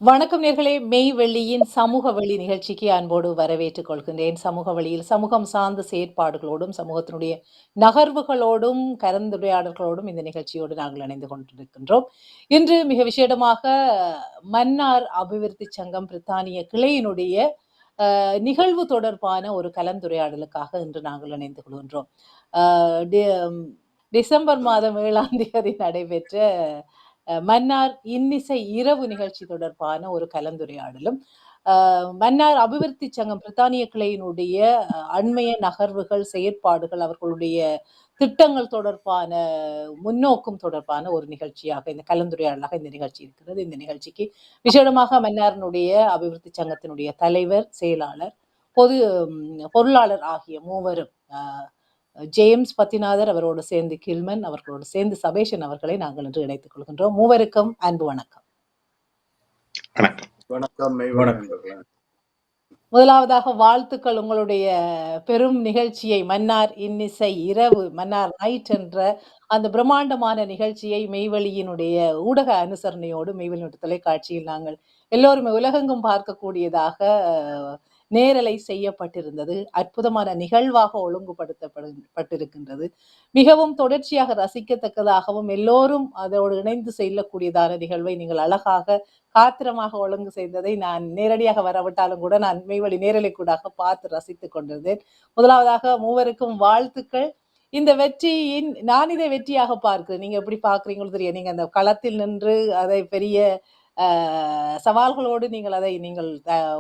வணக்கம் நேர்களே. மெய் வெள்ளியின் சமூக வழி நிகழ்ச்சிக்கு அன்போடு வரவேற்றுக் கொள்கின்றேன். சமூக வழியில் சமூகம் சார்ந்த செயற்பாடுகளோடும், சமூகத்தினுடைய நகர்வுகளோடும், கலந்துரையாடல்களோடும் இந்த நிகழ்ச்சியோடு நாங்கள் இணைந்து கொண்டிருக்கின்றோம். இன்று மிக விசேடமாக மன்னார் அபிவிருத்தி சங்கம் பிரித்தானிய கிளையினுடைய நிகழ்வு தொடர்பான ஒரு கலந்துரையாடலுக்காக இன்று நாங்கள் இணைந்து கொள்கின்றோம். டிசம்பர் மாதம் 7ஆம் தேதி நடைபெற்ற மன்னார் இன்னிசை இரவு நிகழ்ச்சி தொடர்பான ஒரு கலந்துரையாடலும், மன்னார் அபிவிருத்தி சங்கம் பிரித்தானிய கிளையினுடைய அண்மைய நகர்வுகள், செயற்பாடுகள், அவர்களுடைய திட்டங்கள் தொடர்பான முன்னோக்கும் தொடர்பான ஒரு நிகழ்ச்சியாக, இந்த கலந்துரையாடலாக இந்த நிகழ்ச்சி இருக்கிறது. இந்த நிகழ்ச்சிக்கு விசேடமாக மன்னாரினுடைய அபிவிருத்தி சங்கத்தினுடைய தலைவர், செயலாளர், பொருளாளர் ஆகிய மூவரும், ஜேம்ஸ் பத்திநாதர், அவரோடு சேர்ந்து கில்மன், அவர்களோடு சேர்ந்து சபேஷன் அவர்களை நாங்கள் இன்று இணைத்துக் கொள்கின்றோம். மூவருக்கும் அன்பு வணக்கம். முதலாவதாக வாழ்த்துக்கள். உங்களுடைய பெரும் நிகழ்ச்சியை, மன்னார் இன்னிசை இரவு, மன்னார் நைட் என்ற அந்த பிரம்மாண்டமான நிகழ்ச்சியை மெய்வழியினுடைய ஊடக அனுசரணையோடு, மெய்வழியினுடைய தொலைக்காட்சியில் நாங்கள் எல்லோருமே உலகெங்கும் பார்க்கக்கூடியதாக நேரலை செய்யப்பட்டிருந்தது. அற்புதமான நிகழ்வாக ஒழுங்குபடுத்தப்பட்டிருக்கின்றது. மிகவும் தொடர்ச்சியாக ரசிக்கத்தக்கதாகவும் எல்லோரும் அதோடு இணைந்து செல்லக்கூடியதான நிகழ்வை நீங்கள் அழகாக காத்திரமாக ஒழுங்கு செய்ததை நான் நேரடியாக வரவிட்டாலும் கூட நான் மெய்வழி நேரலை கூடாக பார்த்து ரசித்துக் கொண்டிருந்தேன். முதலாவதாக மூவருக்கும் வாழ்த்துக்கள். இந்த வெற்றியின் நான் இதை வெற்றியாக பார்க்கிறேன். நீங்க எப்படி பார்க்குறீங்களோ தெரியும். நீங்க அந்த களத்தில் நின்று அதை பெரிய சவால்களோடு நீங்கள்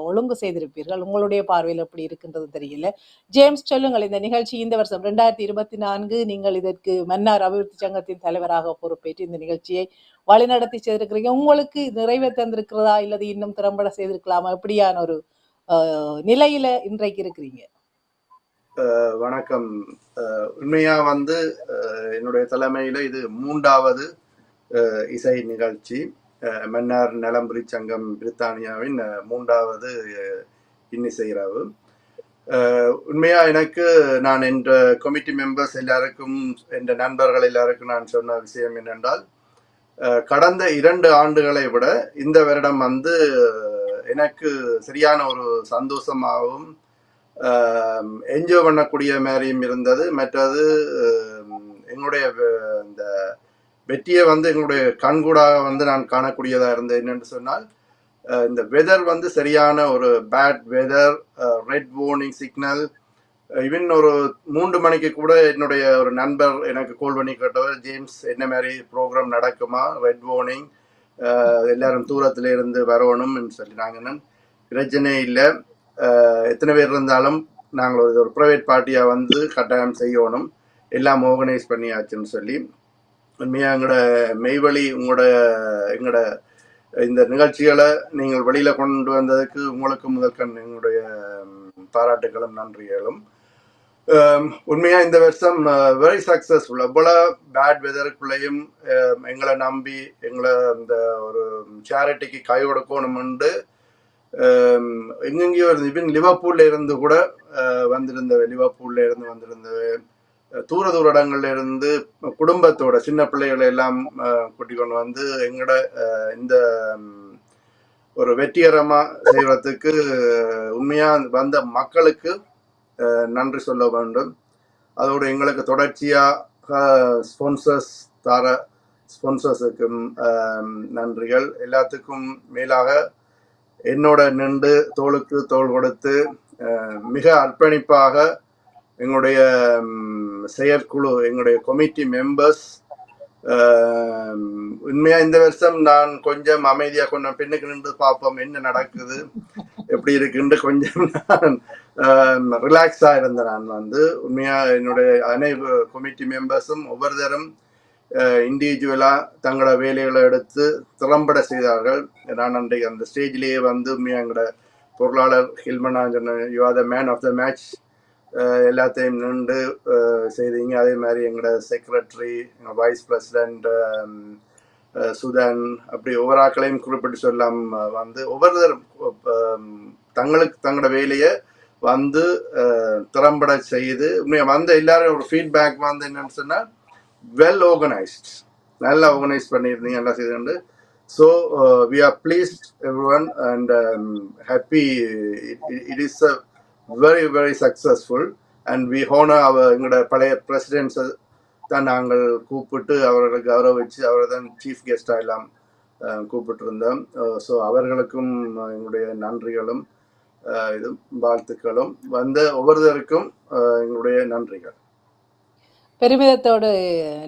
ஒழுங்கு செய்திருப்பீர்கள். உங்களுடைய பார்வையில் எப்படி இருக்கின்றது தெரியல. ஜேம்ஸ், சொல்லுங்கள். இந்த நிகழ்ச்சி இந்த வருஷம் 2024 நீங்கள் இதற்கு மன்னார் அபிவிருத்தி சங்கத்தின் தலைவராக பொறுப்பேற்று இந்த நிகழ்ச்சியை வழிநடத்தி செய்திருக்கிறீங்க. உங்களுக்கு நிறைவே தந்திருக்கிறதா இல்லது இன்னும் திறம்பட செய்திருக்கலாமா? எப்படியான ஒரு நிலையில இன்றைக்கு இருக்கிறீங்க? வணக்கம். உண்மையா என்னுடைய தலைமையில இது 3வது இசை நிகழ்ச்சி. மன்னார் நலம்புரி சங்கம் பிரித்தானியாவின் 3வது இன்னிசை இரவு. உண்மையா எனக்கு நான் என்ற கமிட்டி மெம்பர்ஸ் எல்லாருக்கும், என்ற நண்பர்கள் எல்லாருக்கும் நான் சொன்ன விஷயம் என்னென்றால், கடந்த 2 ஆண்டுகளை விட இந்த வருடம் எனக்கு சரியான ஒரு சந்தோஷமாகவும் என்ஜாய் பண்ணக்கூடிய மாதிரியும் இருந்தது. மற்றது எங்களுடைய இந்த வெற்றியை எங்களுடைய கண்கூடாக நான் காணக்கூடியதா இருந்தது. என்னென்று சொன்னால், இந்த வெதர் சரியான ஒரு bad weather, red warning signal. Even ஒரு 3 மணிக்கு கூட என்னுடைய ஒரு நண்பர் எனக்கு கால் பண்ணி கேட்டவர், ஜேம்ஸ் என்ன மாதிரி ப்ரோக்ராம் நடக்குமா, ரெட் வார்னிங், எல்லாரும் தூரத்துல இருந்து வரணும்னு சொல்லி. நாங்கள் பிரச்சனை இல்லை, எத்தனை பேர் இருந்தாலும் நாங்கள் ஒரு ப்ரைவேட் பார்ட்டியாக கட்டாயம் செய்யணும், எல்லாம் ஆர்கனைஸ் பண்ணியாச்சுன்னு சொல்லி. உண்மையாக எங்களோட மெய்வழி எங்களோட இந்த நிகழ்ச்சிகளை நீங்கள் வெளியில கொண்டு வந்ததுக்கு உங்களுக்கு முதற்கண் எங்களுடைய பாராட்டுகளும் நன்றிகளும். உண்மையா இந்த வருஷம் வெரி சக்சஸ்ஃபுல். எவ்வளவு பேட் வெதருக்குள்ளேயும் எங்களை நம்பி எங்களை இந்த ஒரு சேரிட்டிக்கு கை கொடுக்கணும்னு எங்கெங்கேயோ இருந்து, இவன் லிவர்பூல்ல இருந்து கூட வந்திருந்த தூர இடங்கள்ல இருந்து குடும்பத்தோட சின்ன பிள்ளைகளை எல்லாம் கூட்டிக் கொண்டு எங்களோட இந்த ஒரு வெற்றிகரமா செய்வதற்கு உண்மையா வந்த மக்களுக்கு நன்றி சொல்ல வேண்டும். அதோடு எங்களுக்கு தொடர்ச்சியாக ஸ்பான்சர்ஸுக்கும் நன்றிகள். எல்லாத்துக்கும் மேலாக என்னோட நின்று தோளுக்கு தோள் கொடுத்து மிக அர்ப்பணிப்பாக எங்களுடைய செயற்குழு, எங்களுடைய கமிட்டி மெம்பர்ஸ், உண்மையா இந்த வருஷம் நான் கொஞ்சம் அமைதியா கொஞ்சம் பின்னுக்கு நின்று பார்ப்போம் என்ன நடக்குது, எப்படி இருக்குன்னு கொஞ்சம் நான் ரிலாக்ஸா இருந்தேன். நான் உண்மையா என்னுடைய அனைத்து கமிட்டி மெம்பர்ஸும் ஒவ்வொருத்தரும் இண்டிவிஜுவலா தங்களோட வேலைகளை எடுத்து திறம்பட செய்தார்கள். நான் அன்றைக்கு அந்த ஸ்டேஜ்லேயே உண்மையா எங்களோட பொருளாளர் ஹில்மனா சொன்ன, you are the man of the match, எல்லாத்தையும் நின்று செய்தீங்க. அதே மாதிரி எங்களோட செக்ரட்டரி, வைஸ் பிரசிடென்ட் சுதான், அப்படி ஒவ்வொரு ஆக்களையும் குறிப்பிட்டு சொல்லாம் ஒவ்வொருத்தரும் தங்களோட வேலையை திறம்பட செய்து உண்மையா எல்லாரும் ஒரு ஃபீட்பேக் என்னன்னு சொன்னா, வெல் ஆர்கனைஸ்ட், நல்லா ஆர்கனைஸ் பண்ணியிருந்தீங்க, எல்லாம் செய்து So we are pleased, everyone, and happy. It is a very, very successful, and we honor our எங்களோட பழைய பிரசிடென்ட்ஸை தான் நாங்கள் கூப்பிட்டு அவர்களை கௌரவிச்சு அவரை தான் சீஃப் கெஸ்டாக எல்லாம் கூப்பிட்டுருந்தோம். ஸோ அவர்களுக்கும் எங்களுடைய நன்றிகளும் இது வாழ்த்துக்களும் வந்த ஒவ்வொருத்தருக்கும் எங்களுடைய நன்றிகள். பெருமிதத்தோடு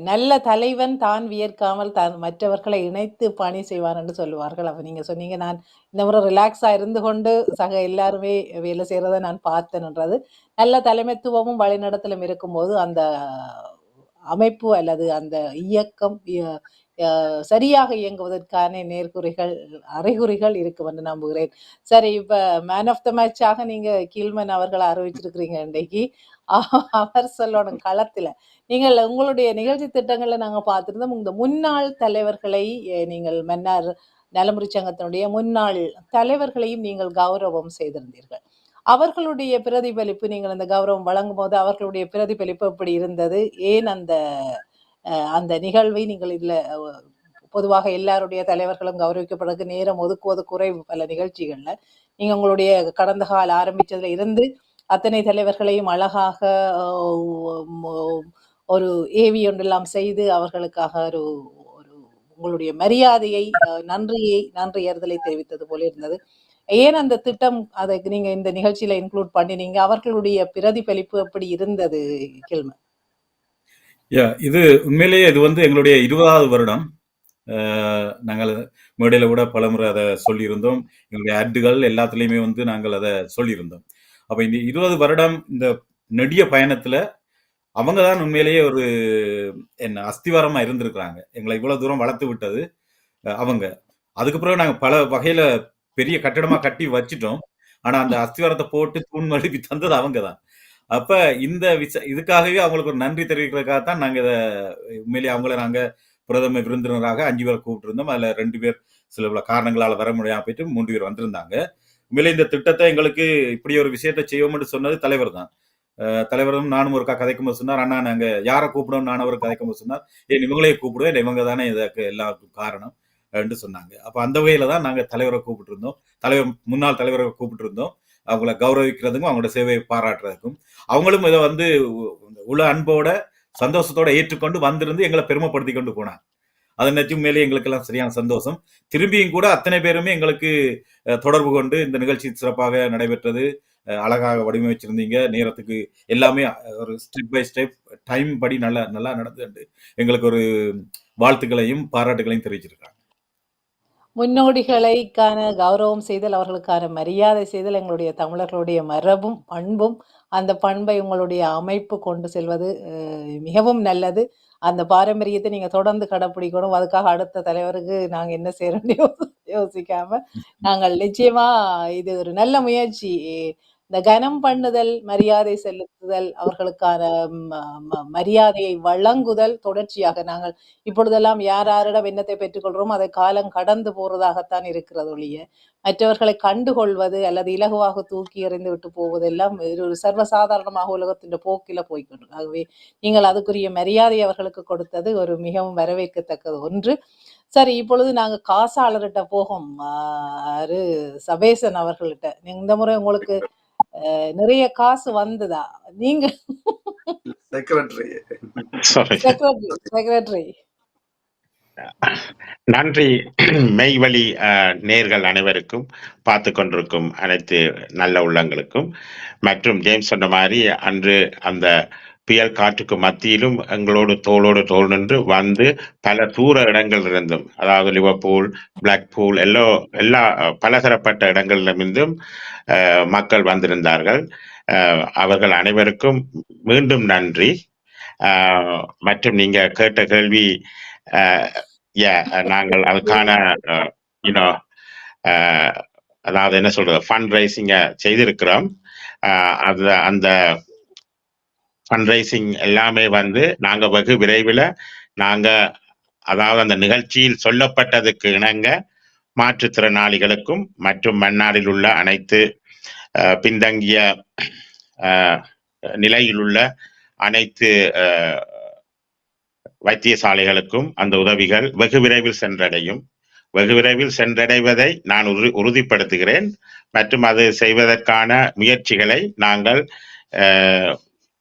நல்ல தலைவன் தான் வியர்க்காமல் தான் மற்றவர்களை இணைத்து பணி செய்வான் என்று சொல்லுவார்கள். அப்ப நீங்க சொன்னீங்க, நான் இந்த முறை ரிலாக்ஸா இருந்து கொண்டு சக எல்லாருமே வேலை செய்யறத நான் பார்த்தேன்ன்றது. நல்ல தலைமைத்துவமும் வழிநடத்தலும் இருக்கும்போது அந்த அமைப்பு அல்லது அந்த இயக்கம் சரியாக இயங்குவதற்கான நேர்குறிகள் அறிகுறிகள் இருக்கும் என்று நம்புகிறேன். சரி, இப்ப மேன் ஆஃப் த மேட்சாக நீங்க கீழ்மன் அவர்களை அறிவிச்சிருக்கிறீங்க இன்றைக்கு. அவர் சொல்லணும் களத்துல நீங்கள் உங்களுடைய நிகழ்ச்சி திட்டங்களை நாங்க பார்த்திருந்தோம். இந்த முன்னாள் தலைவர்களை நீங்கள் மன்னார் நலமுறை சங்கத்தினுடைய முன்னாள் தலைவர்களையும் நீங்கள் கௌரவம் செய்திருந்தீர்கள். அவர்களுடைய பிரதிபலிப்பு, நீங்கள் அந்த கௌரவம் வழங்கும் போது அவர்களுடைய பிரதிபலிப்பு எப்படி இருந்தது? ஏன் அந்த அந்த நிகழ்வை நீங்கள் இதுல பொதுவாக எல்லாருடைய தலைவர்களும் கௌரவிக்கப்படுறதுக்கு நேரம் ஒதுக்குவது குறைவு பல நிகழ்ச்சிகள்ல. நீங்க உங்களுடைய கடந்த கால ஆரம்பிச்சதுல இருந்து அத்தனை தலைவர்களையும் அழகாக ஒரு ஏவி ஒன்றெல்லாம் செய்து அவர்களுக்காக ஒரு ஒரு உங்களுடைய மரியாதையை நன்றி ஏறுதலை தெரிவித்தது போல இருந்தது. ஏன் அந்த திட்டம் அதை நீங்க இந்த நிகழ்ச்சியில இன்க்ளூட் பண்ணினீங்க? அவர்களுடைய பிரதிபலிப்பு எப்படி இருந்தது கில்மன்? இது உண்மையிலேயே இது எங்களுடைய 20வது வருடம். நாங்கள் மேடையில கூட பலமுறை அதை சொல்லியிருந்தோம். எங்களுடைய ஆட்டுகள் எல்லாத்துலேயுமே நாங்கள் அதை சொல்லியிருந்தோம். அப்ப இந்த 20 வருடம் இந்த நெடிய பயணத்துல அவங்க தான் உண்மையிலேயே ஒரு அஸ்திவாரமா இருந்திருக்கிறாங்க. எங்களை இவ்வளவு தூரம் வளர்த்து விட்டது அவங்க. அதுக்கு பிறகு நாங்க பல வகையில பெரிய கட்டடமா கட்டி வச்சிட்டோம். ஆனா அந்த அஸ்திவாரத்தை போட்டு தூண் எழுப்பி தந்தது அவங்க தான். அப்ப இந்த இதுக்காகவே அவங்களுக்கு ஒரு நன்றி தெரிவிக்கிறதுக்காகத்தான் நாங்க இதை உண்மையிலேயே அவங்கள நாங்க பிரதம விருந்தினராக 5 பேர் கூப்பிட்டுருந்தோம். அதுல 2 பேர் சில காரணங்களால வர முடியாம போயிட்டு 3 பேர் வந்திருந்தாங்க. உண்மையிலே இந்த திட்டத்தை எங்களுக்கு இப்படி ஒரு விஷயத்தை செய்வோம்னு சொன்னது தலைவர் தான். தலைவரும் நானும் ஒருக்கா கதைக்கும் போது சொன்னார், அண்ணா நாங்க யாரை கூப்பிடணும், நான் அவருக்கு கதைக்கும் போது சொன்னார், இவங்களே கூப்பிடுவேன், இவங்க தானே இதுக்கு எல்லாருக்கும் காரணம் என்று சொன்னாங்க. அப்ப அந்த வகையில தான் நாங்க தலைவரை கூப்பிட்டு இருந்தோம். முன்னாள் தலைவரை கூப்பிட்டு இருந்தோம். அவங்கள கௌரவிக்கிறதுக்கும் அவங்களோட சேவையை பாராட்டுறதுக்கும். அவங்களும் இதை உள்ள அன்போட சந்தோஷத்தோட ஏற்றுக்கொண்டு வந்திருந்து எங்களை பெருமைப்படுத்தி கொண்டு போனாங்க. அதை நினைச்சும் மேலே எங்களுக்கு எல்லாம் சரியான சந்தோஷம். திரும்பியும் கூட அத்தனை பேருமே எங்களுக்கு தொடர்பு கொண்டு இந்த நிகழ்ச்சி சிறப்பாக நடைபெற்றது, அழகாக வடிவமைச்சிருந்தீங்க, நேரத்துக்கு எல்லாமே ஒரு ஸ்டெப் பை ஸ்டெப் டைம் படி நல்லா நல்லா நடந்து எங்களுக்கு ஒரு வாழ்த்துக்களையும் பாராட்டுகளையும் தெரிவிச்சிருக்காங்க. முன்னோடிகளைக்கான கௌரவம் செய்தல், அவர்களுக்கான மரியாதை செய்தல் எங்களுடைய தமிழர்களுடைய மரபும் பண்பும். அந்த பண்பை உங்களுடைய அமைப்பு கொண்டு செல்வது மிகவும் நல்லது. அந்த பாரம்பரியத்தை நீங்க தொடர்ந்து கடைப்பிடிக்கணும். அதுக்காக அடுத்த தலைவருக்கு நாங்க என்ன செய்யறோம்னு யோசிக்காம நாங்கள் நிச்சயமா இது ஒரு நல்ல முயற்சி. இந்த கனம் பண்ணுதல், மரியாதை செலுத்துதல், அவர்களுக்கான மரியாதையை வழங்குதல் தொடர்ச்சியாக நாங்கள் இப்பொழுதெல்லாம் யாரிடம் என்னத்தை பெற்றுக்கொள்றோம் அதை காலம் கடந்து போறதாகத்தான் இருக்கிறது ஒழிய மற்றவர்களை கண்டுகொள்வது அல்லது இலகுவாக தூக்கி எறிந்து விட்டு போவதெல்லாம் ஒரு சர்வசாதாரணமாக உலகத்தின் போக்கில போய்கொண்டு. ஆகவே நீங்கள் அதுக்குரிய மரியாதை அவர்களுக்கு கொடுத்தது ஒரு மிகவும் வரவேற்கத்தக்கது ஒன்று. சரி, இப்பொழுது நாங்க காசாளர்கிட்ட போகும். சபேசன் அவர்கள்ட்ட, இந்த முறை உங்களுக்கு நிறைய காசு வந்ததா? நீங்க செக்ரட்டரி. நன்றி. மெய்வழி நேர்கள் அனைவருக்கும், பார்த்து கொண்டிருக்கும் அனைத்து நல்ல உள்ளங்களுக்கும், மற்றும் ஜேம்ஸ் சொன்ன மாதிரி அன்று அந்த புயல் காற்றுக்கு மத்தியிலும் எங்களோடு தோளோடு தோல் நின்று வந்து பல தூர இடங்கள் இருந்தும், அதாவது லிவர்பூல், பிளாக்பூல், எல்லா பலதரப்பட்ட இடங்களிலிருந்தும் மக்கள் வந்திருந்தார்கள். அவர்கள் அனைவருக்கும் மீண்டும் நன்றி. மற்றும் நீங்க கேட்ட கேள்வி, நாங்கள் அதுக்கான அதாவது என்ன சொல்றது, ஃபண்ட் ரைசிங்க செய்திருக்கிறோம். அந்த ஃபண்ட் ரைசிங் எல்லாமே நாங்க வெகு விரைவில் அதாவது அந்த நிகழ்ச்சியில் சொல்லப்பட்டதுக்கு இணங்க மாற்றுத்திறனாளிகளுக்கும் மற்றும் மன்னாரில் உள்ள அனைத்து பின்தங்கிய நிலையில் உள்ள அனைத்து வைத்தியசாலைகளுக்கும் அந்த உதவிகள் வெகு விரைவில் சென்றடையும். வெகு விரைவில் சென்றடைவதை நான் உறுதிப்படுத்துகிறேன். மற்றும் அது செய்வதற்கான முயற்சிகளை நாங்கள்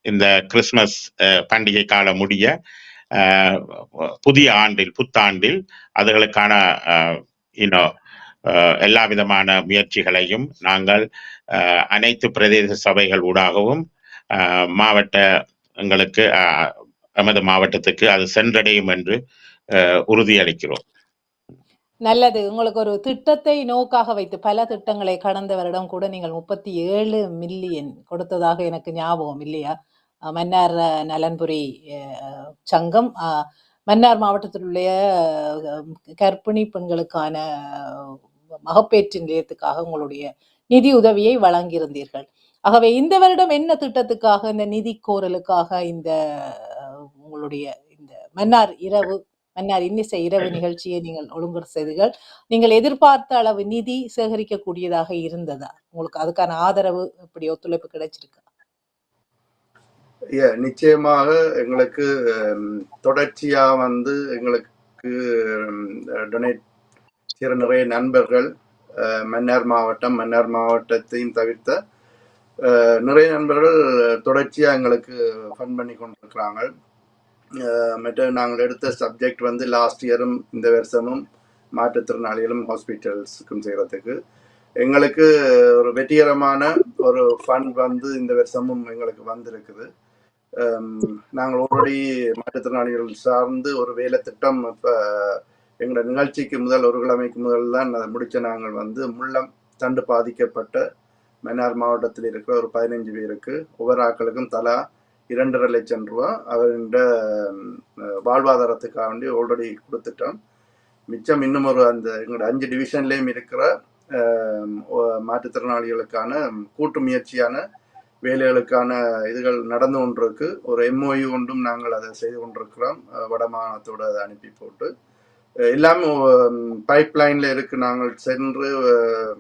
இந்த கிறிஸ்துமஸ் பண்டிகை காலம் முடிய புதிய ஆண்டில் புத்தாண்டில் அதுகளுக்கான எல்லா விதமான முயற்சிகளையும் நாங்கள் அனைத்து பிரதேச சபைகள் ஊடாகவும் எங்களுக்கு எமது மாவட்டத்துக்கு அது சென்றடையும் என்று உறுதியளிக்கிறோம். நல்லது. உங்களுக்கு ஒரு திட்டத்தை நோக்காக வைத்து பல திட்டங்களை கடந்த வருடம் கூட நீங்கள் 37 மில்லியன் கொடுத்ததாக எனக்கு ஞாபகம் இல்லையா? மன்னார் நலன்புரி சங்கம் மன்னார் மாவட்டத்தில் உள்ள கர்ப்பிணி பெண்களுக்கான மகப்பேற்று நிலையத்துக்காக உங்களுடைய நிதி உதவியை வழங்கியிருந்தீர்கள். ஆகவே இந்த வருடம் என்ன திட்டத்துக்காக, இந்த நிதி கோரலுக்காக இந்த உங்களுடைய இந்த மன்னார் இன்னிசை இரவு நிகழ்ச்சியை நீங்கள் ஒழுங்கு செய்தீர்கள். நீங்கள் எதிர்பார்த்த அளவு நிதி சேகரிக்கக்கூடியதாக இருந்ததா? உங்களுக்கு அதுக்கான ஆதரவு இப்படி ஒத்துழைப்பு கிடைச்சிருக்கா? நிச்சயமாக எங்களுக்கு தொடர்ச்சியா வந்து எங்களுக்கு டொனேட் செய்கிற நிறைய நண்பர்கள் மன்னார் மாவட்டத்தையும் தவிர்த்த நிறைய நண்பர்கள் தொடர்ச்சியா எங்களுக்கு ஃபண்ட் பண்ணி கொண்டிருக்கிறாங்க. மற்ற நாங்கள் எடுத்த சப்ஜெக்ட் வந்து லாஸ்ட் இயரும் இந்த வருஷமும் மாற்றுத்திறனாளிகளும் ஹாஸ்பிட்டல்ஸுக்கும் செய்கிறதுக்கு எங்களுக்கு ஒரு வெற்றிகரமான ஒரு ஃபண்ட் வந்து இந்த வருஷமும் எங்களுக்கு வந்திருக்குது. நாங்கள் ஆல்ரெடி மாற்றுத்திறனாளிகள் சார்ந்து ஒரு வேலை திட்டம் இப்போ எங்களோட நிகழ்ச்சிக்கு ஒரு கிழமைக்கு முதல் தான் அதை முடித்த நாங்கள் வந்து முள்ளம் தண்டு பாதிக்கப்பட்ட மன்னார் மாவட்டத்தில் இருக்கிற ஒரு 15 பேருக்கு ஒவ்வொரு ஆக்களுக்கும் தலா 2.5 லட்சம் ரூபா அவர்கிட்ட வாழ்வாதாரத்துக்காக வேண்டி ஆல்ரெடி கொடுத்துட்டோம். மிச்சம் இன்னும் எங்களோட 5 டிவிஷன்லேயும் இருக்கிற மாற்றுத்திறனாளிகளுக்கான கூட்டு முயற்சியான வேலைகளுக்கான இதுகள் நடந்து கொண்டிருக்கு. ஒரு MOU ஒன்றும் நாங்கள் அதை செய்து கொண்டிருக்கிறோம். வடமாகாணத்தோடு அதை அனுப்பி போட்டு எல்லாமே பைப்லைன்ல இருக்கு. நாங்கள் சென்று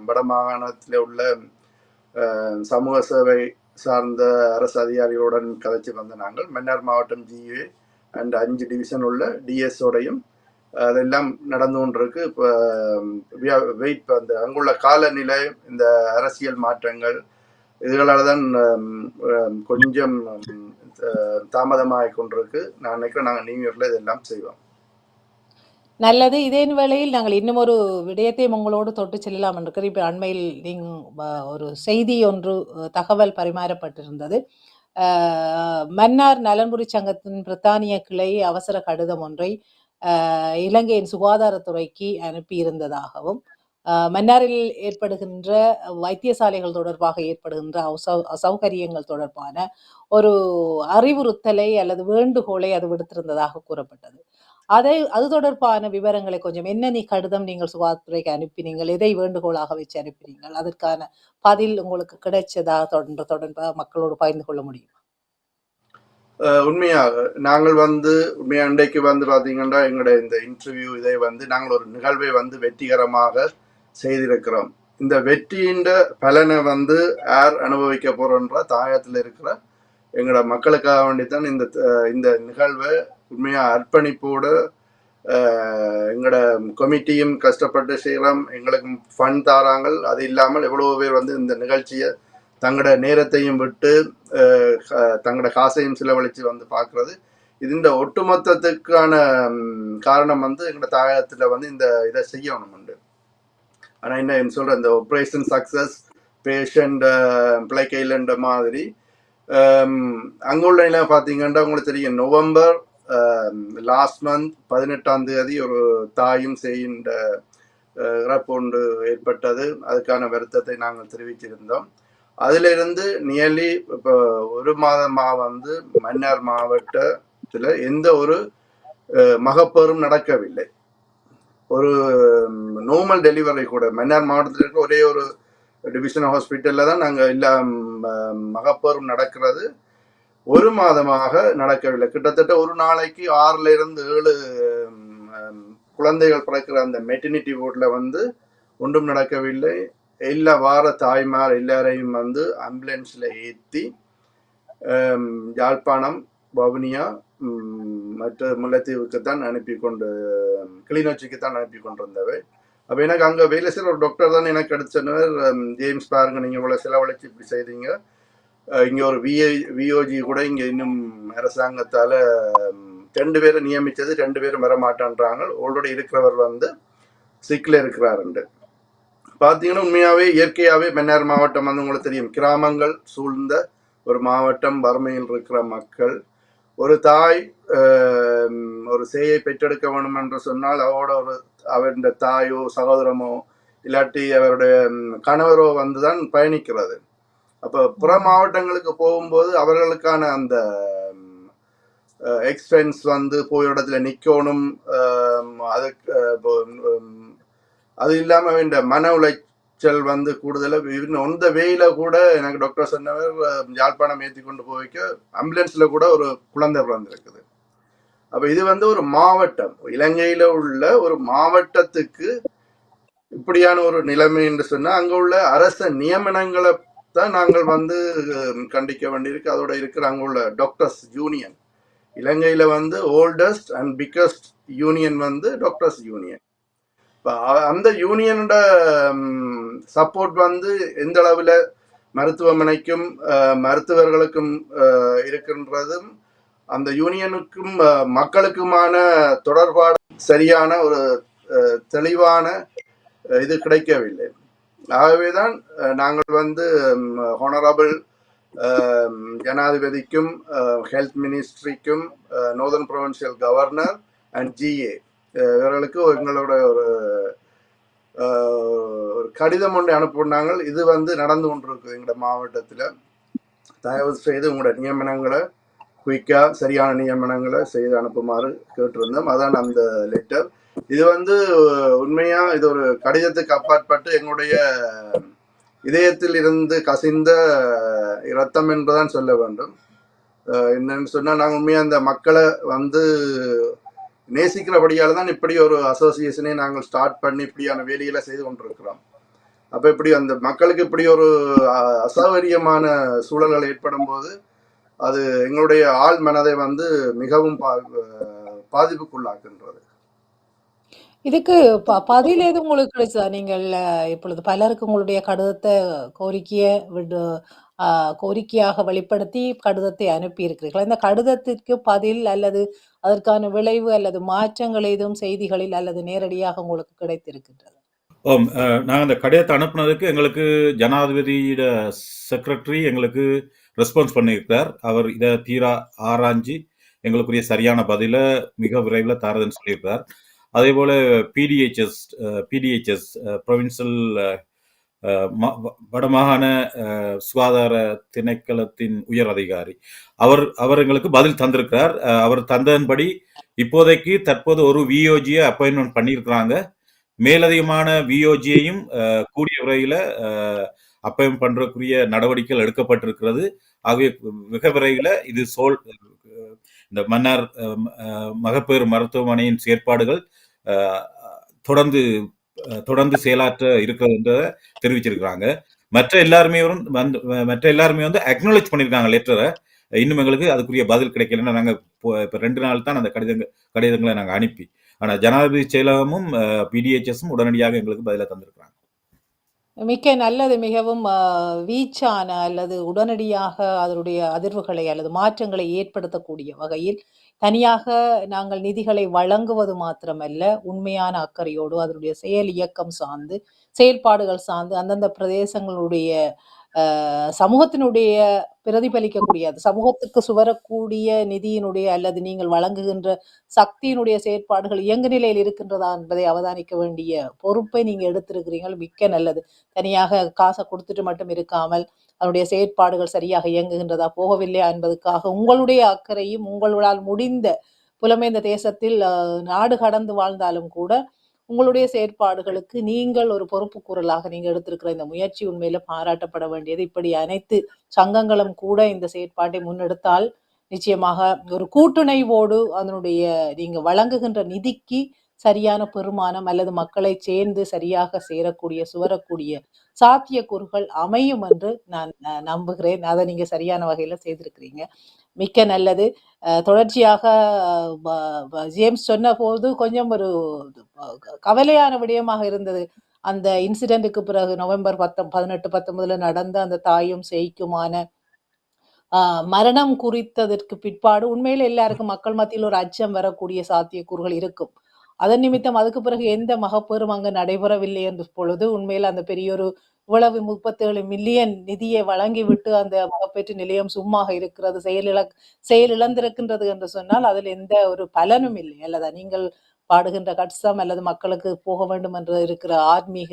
வடமாகாணத்தில் உள்ள சமூக சேவை சார்ந்த அரசு அதிகாரிகளுடன் கதைச்சு வந்த நாங்கள் மன்னார் மாவட்டம் GA அண்ட் 5 டிவிஷன் உள்ள DSோடையும் அதெல்லாம் நடந்து கொண்டிருக்கு. இப்போ வெயிட் அங்குள்ள காலநிலை, இந்த அரசியல் மாற்றங்கள் இதுகளால் தான் கொஞ்சம் தாமதமாக கொண்டிருக்கு. நான் நினைக்கிறேன் நாங்கள் நியூ இயர்ல இதெல்லாம் செய்வோம். நல்லது. இதே வேளையில் நாங்கள் இன்னும் ஒரு விடயத்தையும் உங்களோடு தொட்டு செல்லலாம் என்று இப்போ அண்மையில் ஒரு செய்தி ஒன்று தகவல் பரிமாறப்பட்டிருந்தது. மன்னார் நலன்புரி சங்கத்தின் பிரித்தானிய கிளை அவசர கடிதம் ஒன்றை இலங்கையின் சுகாதாரத்துறைக்கு அனுப்பியிருந்ததாகவும் மன்னாரில் ஏற்படுகின்ற வைத்தியசாலைகள் தொடர்பாக ஏற்படுகின்ற அசௌகரியங்கள் தொடர்பான ஒரு அறிவுறுத்தலை அல்லது வேண்டுகோளை அது விடுத்திருந்ததாக கூறப்பட்டது. அது தொடர்பான விவரங்களை கொஞ்சம் கடிதம் நீங்கள் சுகாதாரத்துறைக்கு அனுப்பினீங்கள், எதை வேண்டுகோளாக வச்சு அனுப்பினீங்கள், அதற்கான பதில் உங்களுக்கு கிடைச்சதா தொடர்பாக மக்களோடு பகிர்ந்து கொள்ள முடியும்? உண்மையாக நாங்கள் அன்றைக்கு பார்த்தீங்கன்னா எங்களுடைய இந்த இன்டர்வியூ இதை நாங்கள் ஒரு நிகழ்வை வெற்றிகரமாக செய்திருக்கிறோம். இந்த வெற்றியின் பலனை யார் அனுபவிக்க போறோன்ற தாயத்தில் இருக்கிற எங்களோட மக்களுக்காக வேண்டித்தான் இந்த நிகழ்வை உண்மையா அர்ப்பணிப்போடு எங்களோட கமிட்டியும் கஷ்டப்பட்டு செய்யலாம். எங்களுக்கு ஃபண்ட் தாராங்கள். அது இல்லாமல் எவ்வளவு பேர் இந்த நிகழ்ச்சியை தங்களோட நேரத்தையும் விட்டு தங்களோட காசையும் செலவழித்து பார்க்கறது. இந்த ஒட்டுமொத்தத்துக்கான காரணம் எங்களோட தாயத்தில் இந்த இதை செய்யணும் உண்டு. ஆனால் என்ன சொல்ற இந்த ஆப்ரேஷன் சக்சஸ் பேஷண்ட் பிழைக்கையில்ன்ற மாதிரி அங்குள்ள நிலை பார்த்தீங்கன்னா உங்களுக்கு தெரியும். நவம்பர் லாஸ்ட் மந்த் 18ஆம் தேதி ஒரு தாயும் செய்கின்ற இறப்பு ஒன்று ஏற்பட்டது. அதுக்கான வருத்தத்தை நாங்கள் தெரிவிச்சிருந்தோம். அதிலிருந்து நியர்லி இப்போ ஒரு மாதமாக மன்னார் மாவட்டத்தில் எந்த ஒரு மகப்பேறும் நடக்கவில்லை. ஒரு நார்மல் டெலிவரி கூட மன்னார் மாவட்டத்தில் இருக்க ஒரே ஒரு டிவிஷன் ஹாஸ்பிட்டலில் தான் நாங்கள் எல்லா மகப்பேறும் நடக்கிறது. ஒரு மாதமாக நடக்கவில்லை. கிட்டத்தட்ட ஒரு நாளைக்கு 6ல இருந்து 7 குழந்தைகள் பிறக்கிற அந்த மெட்டர்னிட்டி வார்டில் ஒன்றும் நடக்கவில்லை. எல்லா வார தாய்மார் எல்லாரையும் ஆம்புலன்ஸில் ஏற்றி யாழ்ப்பாணம், வவுனியா மற்ற முல்லைத்தீவுக்கு தான் கிளிநொச்சிக்கு தான் அனுப்பி கொண்டிருந்தவை. அப்போ எனக்கு அங்கே வேலை செய்கிற ஒரு டாக்டர் தான் எனக்கு கிடைச்சனர், ஜேம்ஸ் பாருங்க நீங்கள் இவ்வளோ செலவழிச்சு இப்படி செய்தீங்க, இங்கே ஒரு விஓஜி கூட இங்கே இன்னும் அரசாங்கத்தால் 2 பேரை நியமித்தது, 2 பேரும் வர மாட்டான்றாங்க, ஆல்ரெடி இருக்கிறவர் வந்து சிக்கில் இருக்கிறாருண்டு. பார்த்தீங்கன்னா உண்மையாகவே இயற்கையாகவே மன்னார் மாவட்டம் வந்து உங்களுக்கு தெரியும், கிராமங்கள் சூழ்ந்த ஒரு மாவட்டம், வறுமையில் இருக்கிற மக்கள். ஒரு தாய் ஒரு சேயை பெற்றெடுக்க வேண்டும் என்று சொன்னால் அவருடைய தாயோ சகோதரமோ இல்லாட்டி அவருடைய கணவரோ வந்துதான் பயணிக்கிறது. அப்போ புற மாவட்டங்களுக்கு போகும்போது அவர்களுக்கான அந்த எக்ஸ்பென்ஸ் வந்து போய் இடத்துல நிற்கணும், அதுக்கு அது இல்லாமல் இந்த மன உளைச்சல் வந்து கூடுதலாக அந்த வேயில கூட எனக்கு டாக்டர் சொன்னவர் யாழ்ப்பாணம் ஏற்றி கொண்டு போய்க்க ஆம்புலன்ஸில் கூட ஒரு குழந்தை பிறந்திருக்குது. அப்போ இது வந்து ஒரு மாவட்டம், இலங்கையில் உள்ள ஒரு மாவட்டத்துக்கு இப்படியான ஒரு நிலைமை என்று சொன்னால் அங்கே உள்ள அரச நியமனங்களை தான் நாங்கள் வந்து கண்டிக்க வேண்டியிருக்கு. அதோட இருக்கிற அங்கே உள்ள டாக்டர்ஸ் யூனியன், இலங்கையில் வந்து ஓல்டஸ்ட் அண்ட் பிக்கஸ்ட் யூனியன் வந்து டாக்டர்ஸ் யூனியன். இப்போ அந்த யூனியனோட சப்போர்ட் வந்து எந்த அளவில் மருத்துவமனைக்கும் மருத்துவர்களுக்கும் இருக்கின்றதும், அந்த யூனியனுக்கும் மக்களுக்குமான தொடர்பாடு சரியான ஒரு தெளிவான இது கிடைக்கவில்லை. ஆகவேதான் நாங்கள் வந்து ஹானரபிள் ஜனாதிபதிக்கும் ஹெல்த் மினிஸ்ட்ரிக்கும் northern provincial governor and GA இவர்களுக்கு எங்களோட ஒரு கடிதம் ஒன்று அனுப்பினாங்க. இது வந்து நடந்து கொண்டிருக்கு எங்களோட மாவட்டத்தில். தயவு செய்து உங்களோட நியமனங்களை குயிக்காக சரியான நியமனங்களை செய்து அனுப்புமாறு கேட்டிருந்தோம். அதான் அந்த லெட்டர். இது வந்து உண்மையா இது ஒரு கடிதத்துக்கு அப்பாற்பட்டு எங்களுடைய இதயத்தில் இருந்து கசிந்த இரத்தம் என்றுதான் சொல்ல வேண்டும். என்னன்னு சொன்னால் நாங்கள் உண்மையாக அந்த மக்களை வந்து நேசிக்கிறபடியால் தான் இப்படி ஒரு அசோசியேஷனை நாங்கள் ஸ்டார்ட் பண்ணி இப்படியான வேலைகளை செய்து கொண்டிருக்கிறோம். அப்போ இப்படி அந்த மக்களுக்கு இப்படி ஒரு அசௌகரியமான சூழல்கள் ஏற்படும் போது அது எங்களுடைய ஆள் மனதை வந்து மிகவும் பாதிப்புக்குள்ளாக்குன்றது. இதுக்கு பதில் எதுவும் உங்களுக்கு கிடைச்சதா? நீங்கள் இப்பொழுது பலருக்கு உங்களுடைய கடிதத்தை கோரிக்கையாக வெளிப்படுத்தி கடிதத்தை அனுப்பி இருக்கிறீர்கள். இந்த கடிதத்திற்கு பதில் அல்லது அதற்கான விளைவு அல்லது மாற்றங்கள் எதுவும் செய்திகளில் அல்லது நேரடியாக உங்களுக்கு கிடைத்திருக்கின்றது? நாங்கள் அந்த கடிதத்தை அனுப்புனதுக்கு எங்களுக்கு ஜனாதிபதியோட செக்ரட்டரி எங்களுக்கு ரெஸ்பான்ஸ் பண்ணியிருக்கிறார். அவர் இதை தீரா ஆராய்ஞ்சு எங்களுக்குரிய சரியான பதிலை மிக விரைவில் தாரதுன்னு சொல்லியிருக்கிறார். அதே போல பிடிஹெச்எஸ் ப்ரொவின்சியல் வடமாகாண சுகாதார திணைக்களத்தின் உயர் அதிகாரி அவர் எங்களுக்கு பதில் தந்திருக்கிறார். அவர் தந்ததன்படி இப்போதைக்கு தற்போது ஒரு விஓஜியை அப்பாயின்மெண்ட் பண்ணியிருக்கிறாங்க. மேலதிகமான விஓஜியையும் கூடிய விரைவில் அப்பாயின்மெண்ட் பண்றதுக்குரிய நடவடிக்கைகள் எடுக்கப்பட்டிருக்கிறது. ஆகவே மிக விரைவில் இது இந்த மன்னார் மகப்பேறு மருத்துவமனையின் செயற்பாடுகள் தொடர்ந்து செயலாற்ற இருக்கிறது என்றதை தெரிவிச்சிருக்கிறாங்க. மற்ற எல்லாருமே வந்து அக்னாலேஜ் பண்ணியிருக்காங்க லெட்டரை. இன்னும் எங்களுக்கு அதுக்குரிய பதில் கிடைக்கலன்னா நாங்கள் இப்போ 2 நாள் தான் அந்த கடிதங்களை நாங்கள் அனுப்பி, ஆனால் ஜனாதிபதி செயலகமும் பிடிஹெச்எஸும் உடனடியாக எங்களுக்கு பதிலை தந்திருக்கிறாங்க. மிக்க நல்லது. மிகவும் வீச்சான அல்லது உடனடியாக அதனுடைய அதிர்வுகளை அல்லது மாற்றங்களை ஏற்படுத்தக்கூடிய வகையில் தனியாக நாங்கள் நிதிகளை வழங்குவது மாத்திரமல்ல, உண்மையான அக்கறையோடு அதனுடைய இயக்கம் சார்ந்து செயல்பாடுகள் சார்ந்து அந்தந்த பிரதேசங்களுடைய சமூகத்தினுடைய பிரதிபலிக்கக்கூடிய அது சமூகத்துக்கு சுவரக்கூடிய நிதியினுடைய அல்லது நீங்கள் வழங்குகின்ற சக்தியினுடைய செயற்பாடுகள் இயங்கு நிலையில் இருக்கின்றதா என்பதை அவதானிக்க வேண்டிய பொறுப்பை நீங்க எடுத்திருக்கிறீர்கள். மிக்க நல்லது. தனியாக காசை கொடுத்துட்டு மட்டும் இருக்காமல் அதனுடைய செயற்பாடுகள் சரியாக இயங்குகின்றதா போகவில்லையா என்பதற்காக உங்களுடைய அக்கறையும் உங்களால் முடிந்த புலமைந்த தேசத்தில் நாடு கடந்து வாழ்ந்தாலும் கூட உங்களுடைய செயற்பாடுகளுக்கு நீங்கள் ஒரு பொறுப்பு கூறலாக நீங்க எடுத்திருக்கிற இந்த முயற்சி உண்மையில பாராட்டப்பட வேண்டியது. இப்படி அனைத்து சங்கங்களும் கூட இந்த செயற்பாட்டை முன்னெடுத்தால் நிச்சயமாக ஒரு கூட்டுணைவோடு அதனுடைய நீங்க வழங்குகின்ற நிதிக்கு சரியான பெருமானம் அல்லது மக்களை சேர்ந்து சரியாக சேரக்கூடிய சுவரக்கூடிய சாத்தியக்கூறுகள் அமையும் என்று நான் நம்புகிறேன். அதை நீங்க சரியான வகையில செய்திருக்கிறீங்க. மிக்க நல்லது. தொடர்ச்சியாக ஜேம்ஸ் சொன்னபோது கொஞ்சம் ஒரு கவலையான விடயமாக இருந்தது. அந்த இன்சிடென்ட்க்கு பிறகு நவம்பர் 18, 19 நடந்த அந்த தாயும் சேய்க்குமான மரணம் குறித்ததற்கு பிற்பாடு உண்மையில எல்லாருக்கும் மக்கள் மத்தியில் ஒரு அச்சம் வரக்கூடிய சாத்தியக்கூறுகள் இருக்கும். அதன் நிமித்தம் அதுக்கு பிறகு எந்த மகப்பேறும் அங்கு நடைபெறவில்லை என்ற பொழுது உண்மையில் அந்த பெரியொரு இவ்வளவு 37 மில்லியன் நிதியை வழங்கிவிட்டு அந்த மகப்பேற்று நிலையம் சும்மாக இருக்கிறது, செயலிழந்திருக்கின்றது என்று சொன்னால் அதில் எந்த ஒரு பலனும் இல்லை அல்லதா? நீங்கள் பாடுகின்ற கட்சம் அல்லது மக்களுக்கு போக வேண்டும் என்று இருக்கிற ஆன்மீக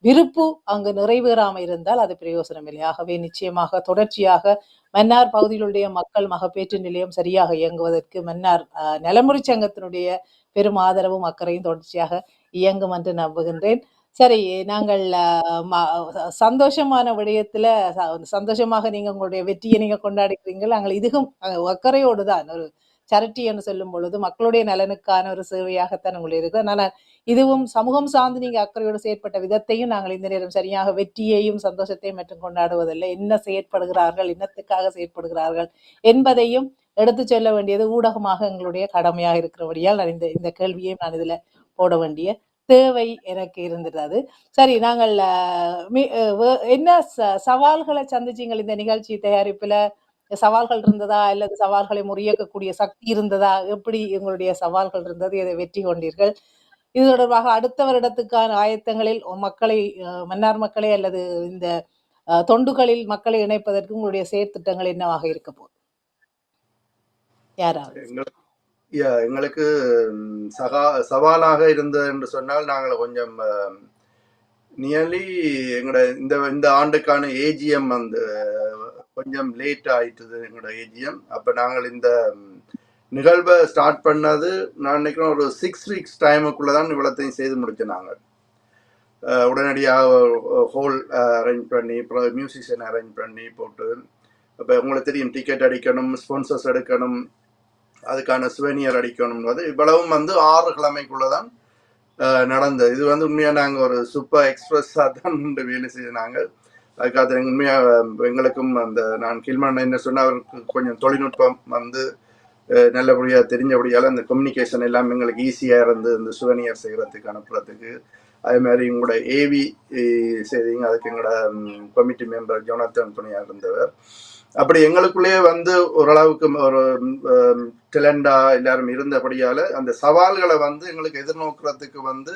விருப்பு அங்கு நிறைவேறாம இருந்தால் அது பிரயோசனம் இல்லை. ஆகவே நிச்சயமாக தொடர்ச்சியாக மன்னார் பகுதியிலுடைய மக்கள் மகப்பேற்று நிலையம் சரியாக இயங்குவதற்கு மன்னார் நலமுறை சங்கத்தினுடைய பெரும் ஆதரவும் அக்கறையும் தொடர்ச்சியாக இயங்கும் என்று நம்புகின்றேன். சரி, நாங்கள் சந்தோஷமான விடயத்துல சந்தோஷமாக நீங்க உங்களுடைய வெற்றியை நீங்க கொண்டாடிக்கிறீங்கள். நாங்கள் இதுவும் அக்கறையோடு தான் ஒரு சரிட்டி என்று சொல்லும் பொழுது மக்களுடைய நலனுக்கான ஒரு சேவையாகத்தான் உங்களுக்கு இருக்கு. அதனால இதுவும் சமூகம் சார்ந்து நீங்க அக்கறையோடு செயற்பட்ட விதத்தையும் நாங்கள் இந்த நேரம் சரியாக வெற்றியையும் சந்தோஷத்தையும் மற்றும் கொண்டாடுவதில்லை. என்ன செயற்படுகிறார்கள், இன்னத்துக்காக செயற்படுகிறார்கள் என்பதையும் எடுத்து சொல்ல வேண்டியது ஊடகமாக எங்களுடைய கடமையாக இருக்கிறபடியால் நான் இந்த கேள்வியையும் நான் இதுல போட வேண்டிய தேவை எனக்கு இருந்தது. சரி, நாங்கள் என்ன சவால்களை சந்திச்சீங்கள் இந்த நிகழ்ச்சி தயாரிப்புல? சவால்கள் இருந்ததா அல்லது சவால்களை முறியக்கூடிய சக்தி இருந்ததா? எப்படி எங்களுடைய சவால்கள் இருந்தது? இதை வெற்றி கொண்டீர்கள்? இது தொடர்பாக அடுத்த வருடத்துக்கான ஆயத்தங்களில் மக்களை மன்னார் மக்களை அல்லது இந்த தொண்டுகளில் மக்களை இணைப்பதற்கு உங்களுடைய செயற்திட்டங்கள் என்னவாக இருக்க போகுது? யாராவது? எங்களுக்கு சவாலாக இருந்தது என்று சொன்னால் நாங்கள் கொஞ்சம் நியர்லி எங்களோட இந்த ஆண்டுக்கான ஏஜிஎம் வந்து கொஞ்சம் லேட் ஆயிட்டுது எங்களோட ஏஜிஎம். அப்போ நாங்கள் இந்த நிகழ்வை ஸ்டார்ட் பண்ணது நான் நினைக்கிறேன் ஒரு 6 weeks டைமுக்குள்ளே தான் இவ்வளோத்தையும் செய்து முடித்தோம். நாங்கள் உடனடியாக ஹோல் அரேஞ்ச் பண்ணி அப்புறம் மியூசிஷியன் அரேஞ்ச் பண்ணி போட்டு, அப்போ உங்களுக்கு தெரியும் டிக்கெட் அடிக்கணும், ஸ்பான்சர்ஸ் எடுக்கணும், அதுக்கான சுவெனியர் அடிக்கணும். இவ்வளவும் வந்து 6 கிழமைக்குள்ளே தான் நடந்தது. இது வந்து உண்மையாக நாங்கள் ஒரு சூப்பர் எக்ஸ்பிரஸாக தான் வேலை செய்து நாங்கள். அதுக்காக உண்மையாக எங்களுக்கும் அந்த நான் கில்மன் என்ன சொன்னால் அவருக்கு கொஞ்சம் தொழில்நுட்பம் வந்து நல்லபடியாக தெரிஞ்சபடியால் அந்த கம்யூனிகேஷன் எல்லாம் எங்களுக்கு ஈஸியாக இருந்து இந்த சுவெனியர் செய்கிறதுக்கு அனுப்புறதுக்கு. அதே மாதிரி எங்களோட ஏவி செய்திங்க, அதுக்கு எங்களோட கமிட்டி மெம்பர் ஜோனத்தன் துணையாக இருந்தவர். அப்படி எங்களுக்குள்ளேயே வந்து ஓரளவுக்கு ஒரு டேலண்டா எல்லாரும் இருந்தபடியால் அந்த சவால்களை வந்து எங்களுக்கு எதிர்நோக்கிறதுக்கு வந்து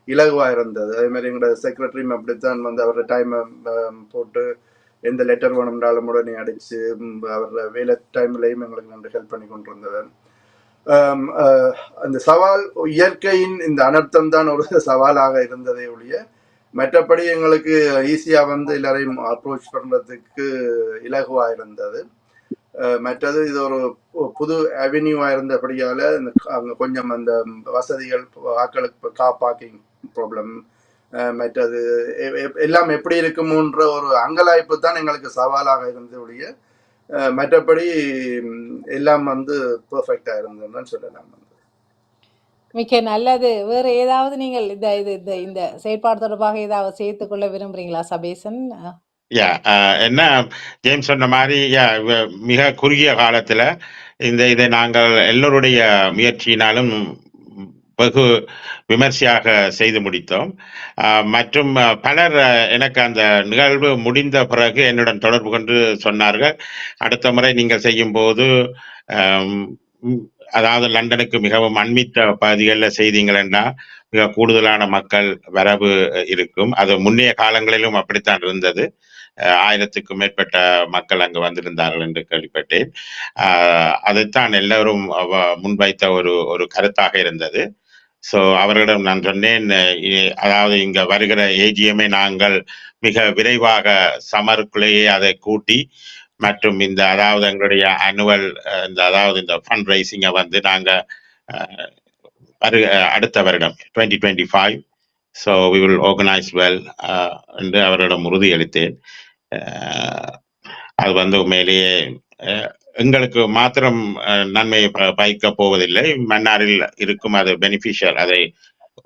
இலகுவாக இருந்தது. அதே மாதிரி எங்களோட செக்ரட்டரியும் அப்படித்தான் வந்து அவரோட டைமை போட்டு எந்த லெட்டர் வேணும்னாலும் உடனே அடித்து அவரோட வேலை டைம்லையும் எங்களுக்கு நன்றி ஹெல்ப் பண்ணி கொண்டு வந்தவர். அந்த சவால் இயற்கையின் இந்த அனர்த்தம் தான் ஒரு சவாலாக இருந்ததே ஒழிய மற்றபடி எங்களுக்கு ஈஸியாக வந்து எல்லாரையும் அப்ரோச் பண்ணுறதுக்கு இலகுவாக இருந்தது. மற்றது இது ஒரு புது அவென்யூவாக இருந்தபடியால் அங்கே கொஞ்சம் அந்த வசதிகள் ஆக்களுக்கு கார் பார்க்கிங் ப்ராப்ளம், மற்றது எல்லாம் எப்படி இருக்குமோன்ற ஒரு அங்கலாய்ப்பு தான் எங்களுக்கு சவாலாக இருந்தபடிய மற்றபடி எல்லாம் வந்து பெர்ஃபெக்டாக இருந்ததுன்னு சொல்லலாம். மிக்க நல்லது. வேற ஏதாவது நீங்கள் இந்த செயற்பாடு தொடர்பாக ஏதாவது சேர்த்துக்கொள்ள விரும்புறீங்களா சபேசன்? என்ன ஜேம்ஸ் சொன்ன மாதிரி மிக குறுகிய காலத்துல இதை நாங்கள் எல்லோருடைய முயற்சியினாலும் வெகு விமர்சையாக செய்து முடித்தோம். மற்றும் பலர் எனக்கு அந்த நிகழ்வு முடிந்த பிறகு என்னுடன் தொடர்பு கொண்டு சொன்னார்கள், அடுத்த முறை நீங்கள் செய்யும் போது அதாவது லண்டனுக்கு மிகவும் அண்மித்த பகுதிகளில் செய்தீங்கன்னா மிக கூடுதலான மக்கள் வரவு இருக்கும். அது முன்னைய காலங்களிலும் அப்படித்தான் இருந்தது. 1000க்கும் மேற்பட்ட மக்கள் அங்கு வந்திருந்தார்கள் என்று கேள்விப்பட்டேன். அதைத்தான் எல்லோரும் முன்வைத்த ஒரு கருத்தாக இருந்தது. ஸோ அவர்களிடம் நான் சொன்னேன், அதாவது இங்க வருகிற ஏஜிஎம்ஐ நாங்கள் மிக விரைவாக சமருக்குள்ளேயே அதை கூட்டி மற்றும் இந்த அதாவது எங்களுடைய ஆனுவல் இந்த ஃபண்ட் ரைசிங்கை வந்து நாங்கள் அடுத்த வருடம் 2025 so we will organise well என்று அவரிடம் உறுதியளித்தேன். அது வந்து உண்மையிலேயே எங்களுக்கு மாத்திரம் நன்மையை பயக்கப் போவதில்லை. மன்னாரில் இருக்கும் அது பெனிஃபிஷியல், அதை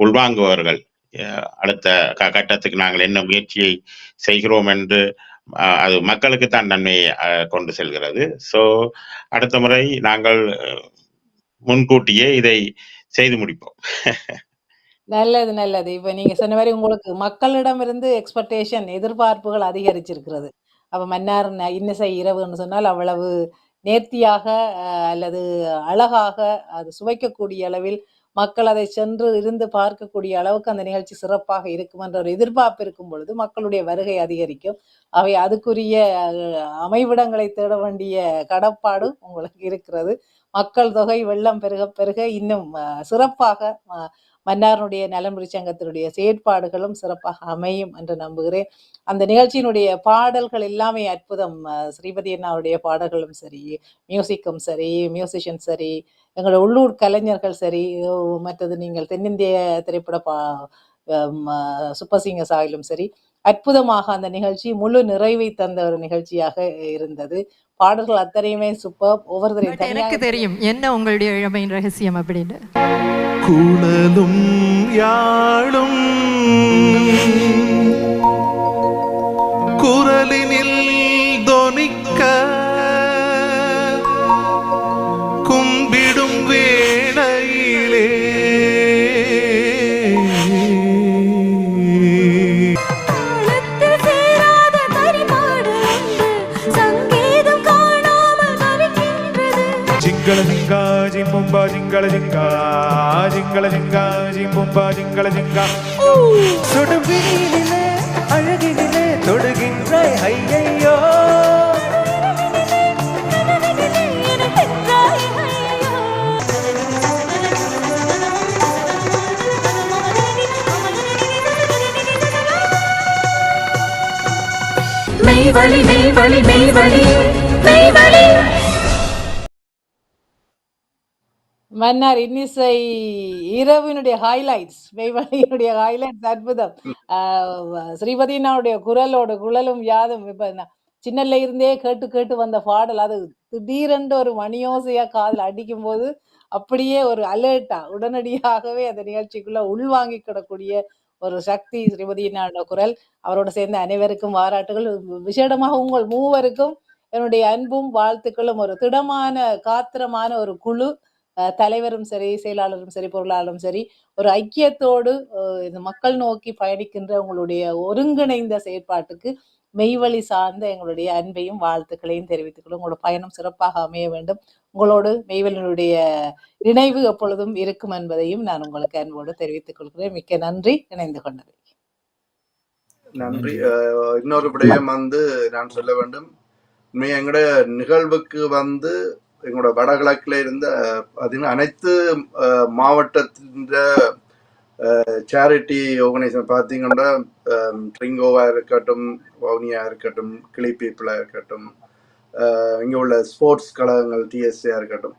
உள்வாங்குபவர்கள் அடுத்த கட்டத்துக்கு நாங்கள் என்ன முயற்சியை செய்கிறோம் என்று அது மக்களுக்குத்தான் நன்மையை கொண்டு செல்கிறது. ஸோ அடுத்த முறை நாங்கள் முன்கூட்டியே இதை செய்து முடிப்போம். நல்லது, நல்லது. இப்ப நீங்க சொன்ன மாரி உங்களுக்கு மக்களிடமிருந்து எக்ஸ்பெக்டேஷன் எதிர்பார்ப்புகள் அதிகரிச்சிருக்கிறது. அப்ப மன்னார் இன்னிசை இரவுன்னு சொன்னால் அவ்வளவு நேர்த்தியாக அல்லது அழகாக அது சுவைக்கக்கூடிய அளவில் மக்கள் அதை சென்று இருந்து பார்க்கக்கூடிய அளவுக்கு அந்த நிகழ்ச்சி சிறப்பாக இருக்கும் என்ற ஒரு எதிர்பார்ப்பு இருக்கும் பொழுது மக்களுடைய வருகை அதிகரிக்கும். அவை அதுக்குரிய அமைவிடங்களை தேட வேண்டிய கடப்பாடு உங்களுக்கு இருக்கிறது. மக்கள் தொகை வெள்ளம் பெருக பெருக இன்னும் சிறப்பாக மன்னாருடைய நலம்புரி சங்கத்தினுடைய செயற்பாடுகளும் சிறப்பாக அமையும் என்று நம்புகிறேன். அந்த நிகழ்ச்சியினுடைய பாடல்கள் எல்லாமே அற்புதம். ஸ்ரீபதி அண்ணாவுடைய பாடல்களும் சரி, மியூசிக்கும் சரி, மியூசிஷியன் சரி, எங்களோட உள்ளூர் கலைஞர்கள் சரி, மற்றது நீங்கள் தென்னிந்திய திரைப்பட சூப்பர் சிங்கர்ஸ் ஆகிலும் சரி, அற்புதமாக அந்த நிகழ்ச்சி முழு நிறைவை தந்த ஒரு நிகழ்ச்சியாக இருந்தது. பாடல்கள் அத்தனையுமே சூப்பர். ஒவ்வொருத்தரையும் எனக்கு தெரியும் என்ன உங்களுடைய இளமையின் ரகசியம் அப்படின்னு. குழலும் யாழும் குரலினில் தொனிக்க கும்பிடும் வேளையிலே ஜிங்கள ஜிங்கா ஜிம்பும்பா ஜிங்கள ஜிங்கா ஜிங்கள ஜிங்கா ஜிம்பும்பா ஜிங்கள ஜிங்கா சுடுவினிலே அழகினிலே தொடுகின்றாய் ஐயையோ மெய்வழி மெய்வழி மெய்வழி மெய்வழி. மன்னார் இன்னிசை இரவினுடைய ஹைலைட்ஸ், மெய்வழியினுடைய ஹைலைட்ஸ் அற்புதம். ஸ்ரீபதியினுடைய குரலும் யாதும் இப்ப சின்னல இருந்தே கேட்டு கேட்டு வந்த பாடல், அது திடீரென்று ஒரு மணியோசையா காதில் அடிக்கும் போது அப்படியே ஒரு அலர்ட்டா உடனடியாகவே அந்த நிகழ்ச்சிக்குள்ள உள்வாங்கிக்கிடக்கூடிய ஒரு சக்தி ஸ்ரீபதியினோட குரல். அவரோட சேர்ந்த அனைவருக்கும் பாராட்டுகள். விசேடமாக உங்கள் மூவருக்கும் என்னுடைய அன்பும் வாழ்த்துக்களும். ஒரு திடமான காத்திரமான ஒரு குழு, தலைவரும் சரி, செயலாளரும் சரி, பொருளாளரும் சரி, ஒரு ஐக்கியத்தோடு இந்த மக்கள் நோக்கி பயணிக்கின்ற உங்களுடைய ஒருங்கிணைந்த செயற்பாட்டுக்கு மெய்வழி சார்ந்த எங்களுடைய அன்பையும் வாழ்த்துக்களையும் தெரிவித்துக் கொள்ளும். உங்களோட பயணம் சிறப்பாக அமைய வேண்டும். உங்களோடு மெய்வழியினுடைய இணைவு எப்பொழுதும் இருக்கும் என்பதையும் நான் உங்களுக்கு அன்போடு தெரிவித்துக் கொள்கிறேன். மிக்க நன்றி இணைந்து கொண்டது. நன்றி. இன்னொரு விடயம் நான் சொல்ல வேண்டும். எங்களோட நிகழ்வுக்கு எங்களோட வடகிழக்குல இருந்த அனைத்து மாவட்டத்தின் சேரிட்டி ஆர்கனைசேஷன் பார்த்தீங்கன்னா, ட்ரிங்கோவா இருக்கட்டும், வவுனியா இருக்கட்டும், கிளி பீப்புளா இருக்கட்டும், இங்கே உள்ள ஸ்போர்ட்ஸ் கழகங்கள் டிஎஸ்ஏ இருக்கட்டும்,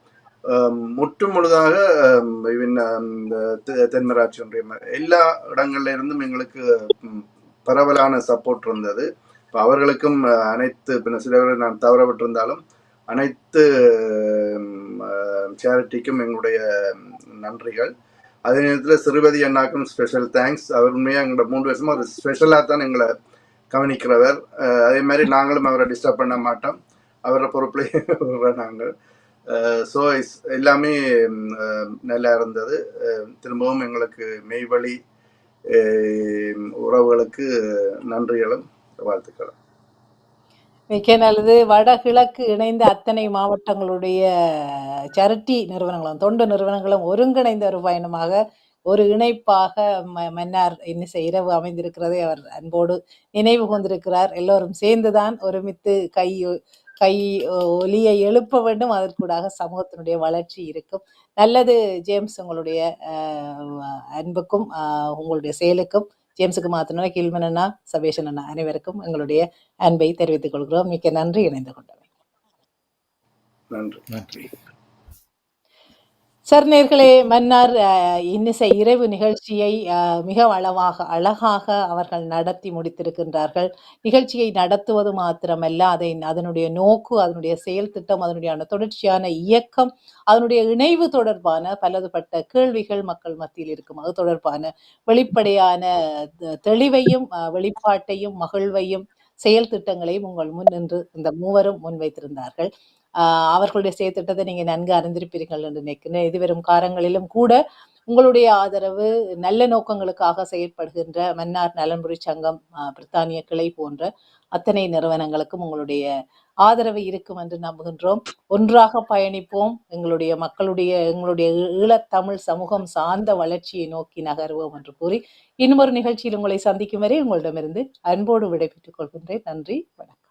முற்று முழுதாக தென்மராட்சி ஒன்றியம் எல்லா இடங்கள்ல இருந்தும் எங்களுக்கு பரவலான சப்போர்ட் இருந்தது. இப்போ அவர்களுக்கும் அனைத்து சிலவர்கள் நான் தவறப்பட்டிருந்தாலும் அனைத்து சேரிட்டிக்கும் எங்களுடைய நன்றிகள். அதே நேரத்தில் சிறுபதி அண்ணாக்கும் ஸ்பெஷல் தேங்க்ஸ். அவர் உண்மையாக எங்களோட 3 வருஷமா ஒரு ஸ்பெஷலாக தான் எங்களை கவனிக்கிறவர். அதே மாதிரி நாங்களும் அவரை டிஸ்டர்ப் பண்ண மாட்டோம், அவரை பொறுப்புலேயே நாங்கள். ஸோ எல்லாமே நல்லா இருந்தது. திரும்பவும் எங்களுக்கு மெய்வழி உறவுகளுக்கு நன்றிகளும் வாழ்த்துக்களும். மிக்க நல்லது. வடகிழக்கு இணைந்த அத்தனை மாவட்டங்களுடைய சேரிட்டி நிறுவனங்களும் தொண்டு நிறுவனங்களும் ஒருங்கிணைந்த ஒரு பயணமாக, ஒரு இணைப்பாக மன்னார் இன்னிசை இரவு அமைந்திருக்கிறதை அவர் அன்போடு நினைவு கொண்டிருக்கிறார். எல்லோரும் சேர்ந்துதான் ஒருமித்து கை ஒலியை எழுப்ப வேண்டும். அதற்கூடாக சமூகத்தினுடைய வளர்ச்சி இருக்கும். நல்லது ஜேம்ஸ், உங்களுடைய அன்புக்கும் உங்களுடைய செயலுக்கும், ஜேம்ஸுக்கு மாத்தினா கில்மன் அண்ணா, சபேஷன் அண்ணா அனைவருக்கும் எங்களுடைய அன்பை தெரிவித்துக் கொள்கிறோம். மிக்க நன்றி இணைந்து கொண்டவை. நன்றி. நன்றி. சார் நேர்களே, மன்னார் இன்னிசை இரவு நிகழ்ச்சியை மிக அழகாக அவர்கள் நடத்தி முடித்திருக்கின்றார்கள். நிகழ்ச்சியை நடத்துவது மாத்திரமல்ல, அதனுடைய நோக்கு, அதனுடைய செயல் திட்டம், அதனுடைய தொடர்ச்சியான இயக்கம், அதனுடைய இணைவு தொடர்பான பலதுபட்ட கேள்விகள் மக்கள் மத்தியில் இருக்கும். அது தொடர்பான வெளிப்படையான தெளிவையும், வெளிப்பாட்டையும், மகிழ்வையும், செயல் திட்டங்களையும் உங்கள் முன் நின்று இந்த மூவரும் முன்வைத்திருந்தார்கள். அவர்களுடைய செயற்திட்டத்தை நீங்க நன்கு அறிந்திருப்பீர்கள் என்று நினைக்கிறேன். எதிர்வரும் காலங்களிலும் கூட உங்களுடைய ஆதரவு நல்ல நோக்கங்களுக்காக செயற்படுகின்ற மன்னார் நலன்புரி சங்கம், பிரித்தானிய கிளை போன்ற அத்தனை நிறுவனங்களுக்கும் உங்களுடைய ஆதரவு இருக்கும் என்று நம்புகின்றோம். ஒன்றாக பயணிப்போம். எங்களுடைய ஈழத்தமிழ் சமூகம் சார்ந்த வளர்ச்சியை நோக்கி நகர்வோம் என்று கூறி இன்னொரு நிகழ்ச்சியில் உங்களை சந்திக்கும் வரை உங்களிடமிருந்து அன்போடு விடைபெற்றுக் கொள்கின்றேன். நன்றி, வணக்கம்.